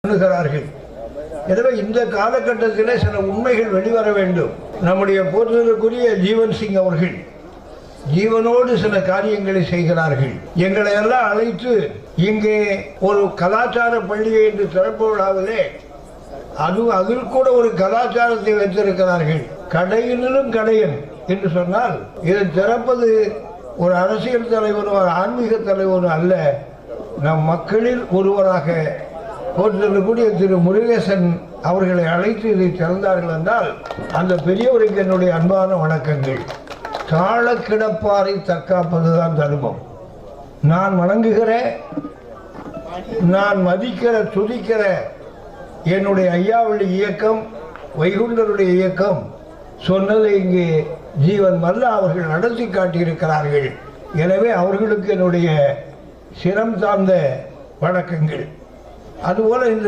எண்ணுகிறார்கள். எனவே இந்த காலகட்டத்திலே சில உண்மைகள் வெளிவர வேண்டும். நம்முடைய போற்றுதலுக்குரிய ஜீவன் சிங் அவர்கள் ஜீவனோடு சில காரியங்களை செய்கிறார்கள். எங்களை எல்லாம் அழைத்து இங்கே ஒரு கலாச்சார பள்ளியை என்று திறப்பு விழாவிலே அதில் கூட ஒரு கலாச்சாரத்தை வைத்திருக்கிறார்கள். கடையிலும் கடையன் என்று சொன்னால் இதை திறப்பது ஒரு அரசியல் தலைவரும் ஒரு ஆன்மீக தலைவரும் அல்ல, நம் மக்களில் ஒருவராக போற்றக்கூடிய திரு முருகேசன் அவர்களை அழைத்து இதை திறந்தார்கள் என்றால் அந்த பெரியவருக்கு என்னுடைய அன்பான வணக்கங்கள். தாழ கிடப்பாரை தற்காப்பதுதான் தர்மம். நான் வணங்குகிற, நான் மதிக்கிற, துதிக்கிற என்னுடைய ஐயாவுடைய இயக்கம், வைகுண்டருடைய இயக்கம் சொன்னதை இங்கே ஜீவன் மல்லா அவர்கள் நடத்தி காட்டியிருக்கிறார்கள். எனவே அவர்களுக்கு என்னுடைய சிரம் சார்ந்த வணக்கங்கள். அதுபோல இந்த